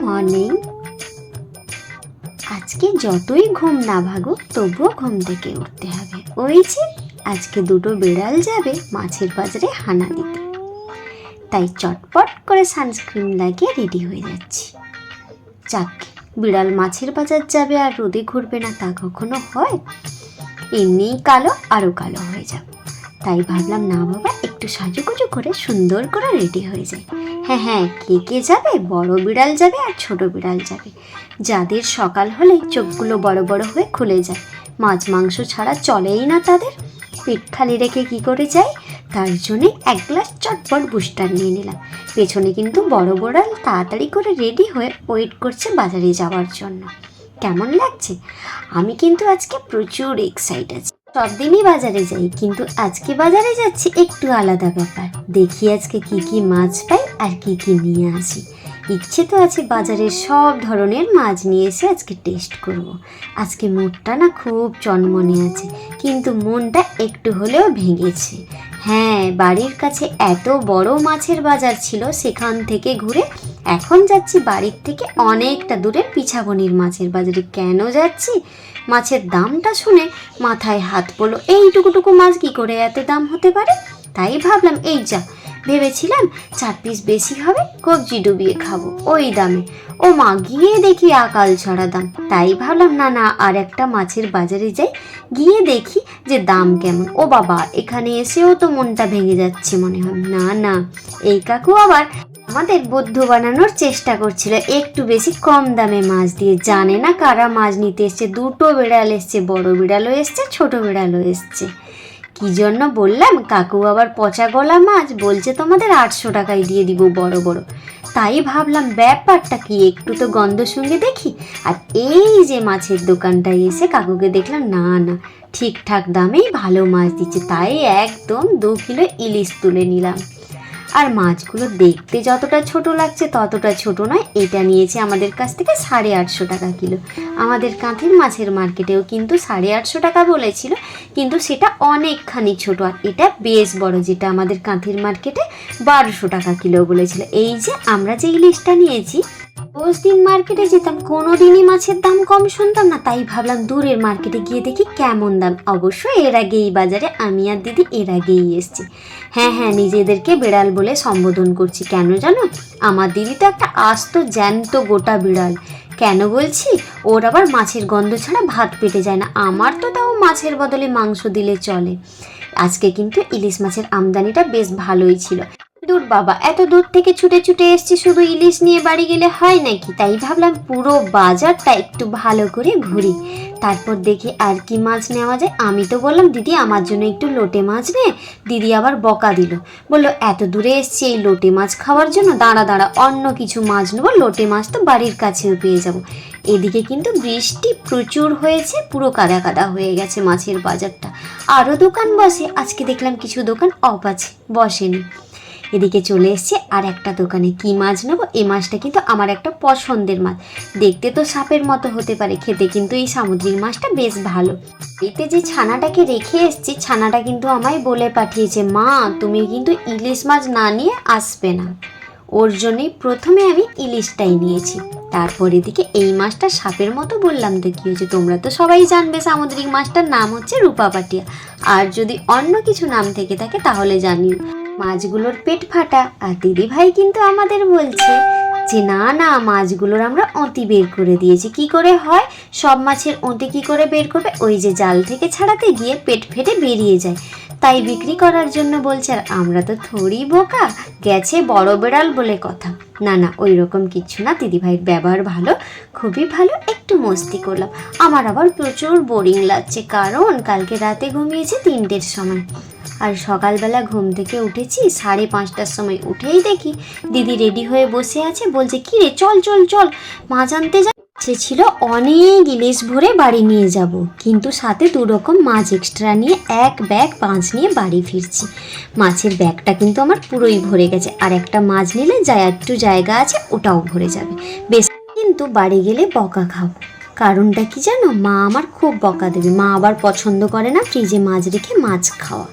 Morning. আজকে যতই ঘুম না ভাগুক তবুও ঘুম থেকে উঠতে হবে। ওই যে আজকে দুটো বিড়াল যাবে মাছের বাজারে হানা দিতে, তাই চটপট করে সানস্ক্রিন লাগিয়ে রেডি হয়ে যাচ্ছি। যাক, বিড়াল মাছের বাজার যাবে আর রোদে ঘুরবে না তা কখনো হয়? এমনিই কালো আরও কালো হয়ে যাবে, তাই ভাবলাম না বাবা, একটু সাজুগুজু করে সুন্দর করে রেডি হয়ে যায়। হ্যাঁ, কে কে যাবে? বড় বিড়াল যাবে আর ছোট বিড়াল যাবে, যাদের সকাল হলেই চোখগুলো বড় বড় হয়ে খুলে যায়। মাছ মাংস ছাড়া চলেই না তাদের, পেট খালি রেখে কি করে যায়? তার জন্যে এক গ্লাস চটপট বুস্টার নিয়ে নিলাম। পেছনে কিন্তু বড় বিড়াল তাড়াতাড়ি করে রেডি হয়ে ওয়েট করছে বাজারে যাওয়ার জন্য। কেমন লাগছে? আমি কিন্তু আজকে প্রচুর এক্সাইটেড আছি। সব দিনই বাজারে যাই, কিন্তু আজকে বাজারে যাচ্ছি একটু আলাদা ব্যাপার। দেখি আজকে কি কি মাছ পাই আর কি কি নিয়ে আসি। ইচ্ছে তো আছে বাজারের সব ধরনের মাছ নিয়ে এসে আজকে টেস্ট করব। আজকে মুডটা না খুব চনমনে আছে, কিন্তু মনটা একটু হলেও ভেঙেছে। হ্যাঁ, বাড়ির কাছে এত বড় মাছের বাজার ছিল, সেখান থেকে ঘুরে এখন যাচ্ছি বাড়ির থেকে অনেকটা দূরে পিছাবনির মাছের বাজারে। কেন যাচ্ছি? মাছের দামটা শুনে মাথায় হাত পড়লো, এইটুকুটুকু মাছ কি করে এত দাম হতে পারে? তাই ভাবলাম এই যা, ভেবেছিলাম 4 পিস বেশি হবে, কবজি ডুবিয়ে খাবো ওই দামে। ও মা, গিয়ে দেখি আকাল ছড়া দাম। তাই ভাবলাম না আর একটা মাছের বাজারে যাই, গিয়ে দেখি যে দাম কেমন। ও বাবা, এখানে এসেও তো মনটা ভেঙে যাচ্ছে মনে হয়। না, এই কাকু আবার আমাদের বৌদ্ধ বানানোর চেষ্টা করছিল একটু বেশি কম দামে মাছ দিয়ে। জানে না কারা মাছ নিতে এসছে। দুটো বিড়াল এসছে, বড় বিড়ালও এসছে, ছোট বিড়ালও এসছে। কি জন্য বললাম, কাকু আবার পচা গলা মাছ বলছে তোমাদের 800 টাকায় দিয়ে দিব বড় বড়। তাই ভাবলাম ব্যাপারটা কি, একটু তো গন্ধ সঙ্গে দেখি। আর এই যে মাছের দোকানটায় এসে কাকুকে দেখলাম না ঠিকঠাক দামেই ভালো মাছ দিচ্ছে, তাই একদম 2 কিলো ইলিশ তুলে নিলাম। আর মাছগুলো দেখতে যতটা ছোট লাগছে ততটা ছোট নয়। এটা নিয়েছে আমাদের কাছ থেকে 850 টাকা কিলো। আমাদের কাঁথির মাছের মার্কেটেও কিন্তু 850 টাকা বলেছিল, কিন্তু সেটা অনেকখানি ছোট। আর এটা বেশ বড়, যেটা আমাদের কাঁথির মার্কেটে 1200 টাকা কিলো বলেছিল। এই যে আমরা যে ইলিশটা নিয়েছি, রোজ দিন মার্কেটে যেতাম, কোনোদিনই মাছের দাম কম শুনতাম না। তাই ভাবলাম দূরের মার্কেটে গিয়ে দেখি কেমন দাম। অবশ্যই এর আগে এই বাজারে আমি আর দিদি এর আগেই এসছি। হ্যাঁ, নিজেদেরকে বিড়াল বলে সম্বোধন করছি। কেন জানো? আমার দিদি তো একটা আস্ত জ্যান্ত গোটা বিড়াল। কেন বলছি? ওর আবার মাছের গন্ধ ছাড়া ভাত পেটে যায় না। আমার তো তাও মাছের বদলে মাংস দিলে চলে। আজকে কিন্তু ইলিশ মাছের আমদানিটা বেশ ভালোই ছিল। দূর বাবা, এত দূর থেকে ছুটে ছুটে এসছি, শুধু ইলিশ নিয়ে বাড়ি গেলে হয় নাকি? তাই ভাবলাম পুরো বাজারটা একটু ভালো করে ঘুরি, তারপর দেখি আর কি মাছ নেওয়া যায়। আমি তো বললাম দিদি আমার জন্য একটু লোটে মাছ নে। দিদি আবার বকা দিল, বললো এত দূরে এসছি এই লোটে মাছ খাওয়ার জন্য? দাঁড়া অন্য কিছু মাছ নেবো, লোটে মাছ তো বাড়ির কাছেও পেয়ে যাব। এদিকে কিন্তু বৃষ্টি প্রচুর হয়েছে, পুরো কাদা কাদা হয়ে গেছে মাছের বাজারটা। আরও দোকান বসে, আজকে দেখলাম কিছু দোকান অফ আছে, বসেনি। এদিকে চলে এসছে আর একটা দোকানে। কি মাছ নেবো? এই মাছটা কিন্তু আমার একটা পছন্দের মাছ। দেখতে তো সাপের মতো হতে পারে, খেতে কিন্তু এই সামুদ্রিক মাছটা বেশ ভালো। এতে যে ছানাটাকে রেখে এসছি, ছানাটা কিন্তু আমায় বলে পাঠিয়েছে, মা তুমি কিন্তু ইলিশ মাছ না নিয়ে আসবে না। ওর জন্যই প্রথমে আমি ইলিশটাই নিয়েছি। তারপর এদিকে এই মাছটা সাপের মতো বললাম তো কি হয়েছে, তোমরা তো সবাই জানবে সামুদ্রিক মাছটার নাম হচ্ছে রূপাপাটিয়া। আর যদি অন্য কিছু নাম থেকে থাকে তাহলে জানিও। মাছগুলোর পেট ফাটা। আর দিদি ভাই কিন্তু আমাদের বলছে যে না মাছগুলোর আমরা অঁতি বের করে দিয়েছি। কি করে হয়? সব মাছের অঁতি কি করে বের করবে? ওই যে জাল থেকে ছাড়াতে গিয়ে পেট ফেটে বেরিয়ে যায়, তাই বিক্রি করার জন্য বলছে। আর আমরা তো থোড়ি বোকা, গেছে বড় বেড়াল বলে কথা। না ওই রকম কিচ্ছু না, দিদিভাইয়ের ব্যবহার ভালো, খুবই ভালো। একটু মস্তি করলাম। আমার আবার প্রচুর বোরিং লাগছে, কারণ কালকে রাতে ঘুমিয়েছি 3টের সময়। আর সকালবেলা ঘুম থেকে উঠেছি 5:30টার সময়। উঠেই দেখি দিদি রেডি হয়ে বসে আছে, বলছে কি রে চল মাছ আনতে যা। সে ছিল অনেক ইলিশ ভরে বাড়ি নিয়ে যাব, কিন্তু সাথে 2 রকম মাছ এক্সট্রা নিয়ে এক ব্যাগ মাছ নিয়ে বাড়ি ফিরছি। মাছের ব্যাগটা কিন্তু আমার পুরোই ভরে গেছে, আর একটা মাছ নিলে যা একটু জায়গা আছে ওটাও ভরে যাবে বেশ। কিন্তু বাড়ি গেলে বকা খাবো। কারণটা কি জানো? মা আমার খুব বকা দেবে। মা আবার পছন্দ করে না ফ্রিজে মাছ রেখে মাছ খাওয়া।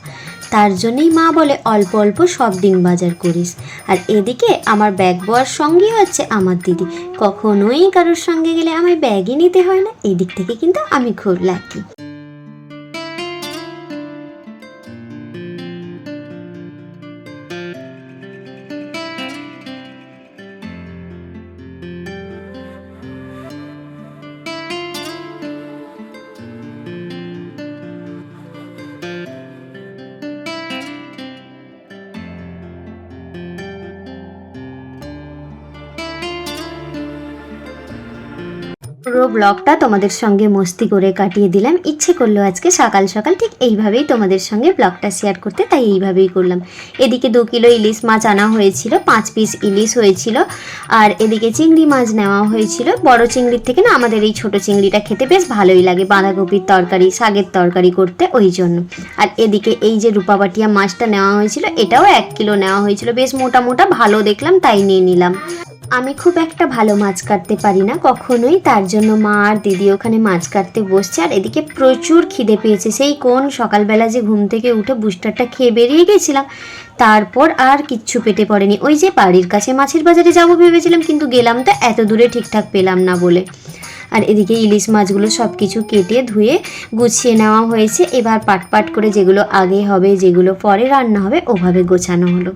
তার জন্যই মা বলে অল্প অল্প সব দিন বাজার করিস। আর এদিকে আমার ব্যাগ বওয়ার সঙ্গী হচ্ছে আমার দিদি, কখনোই কারোর সঙ্গে গেলে আমায় ব্যাগই নিতে হয় না। এই দিক থেকে কিন্তু আমি খুব লাকি। পুরো ব্লগটা তোমাদের সঙ্গে মস্তি করে কাটিয়ে দিলাম। ইচ্ছে করলো আজকে সকাল সকাল ঠিক এইভাবেই তোমাদের সঙ্গে ব্লগটা শেয়ার করতে, তাই এইভাবেই করলাম। এদিকে 2 কিলো ইলিশ মাছ আনা হয়েছিল, 5 পিস ইলিশ হয়েছিল। আর এদিকে চিংড়ি মাছ নেওয়া হয়েছিল। বড় চিংড়ির থেকে না আমাদের এই ছোট চিংড়িটা খেতে বেশ ভালোই লাগে, বাঁধাকপির তরকারি, শাকের তরকারি করতে, ওই জন্য। আর এদিকে এই যে রূপাবাটিয়া মাছটা নেওয়া হয়েছিল, এটাও 1 কিলো নেওয়া হয়েছিল। বেশ মোটা মোটা ভালো দেখলাম, তাই নিয়ে নিলাম। আমি খুব একটা ভালো মাছ কাটতে পারি না কখনোই, তার জন্য মা আর দিদি ওখানে মাছ কাটতে বসছে। আর এদিকে প্রচুর খিদে পেয়েছে, সেই কোন সকালবেলা যে ঘুম থেকে উঠে বুস্টারটা খেয়ে বেরিয়ে গেছিলাম, তারপর আর কিচ্ছু পেটে পড়েনি। ওই যে বাড়ির কাছে মাছের বাজারে যাবো ভেবেছিলাম, কিন্তু গেলাম তো এত দূরে ঠিকঠাক পেলাম না বলে। আর এদিকে ইলিশ মাছগুলো সব কিছু কেটে ধুয়ে গুছিয়ে নেওয়া হয়েছে। এবার পাট পাট করে যেগুলো আগে হবে, যেগুলো পরে রান্না হবে, ওভাবে গোছানো হলো।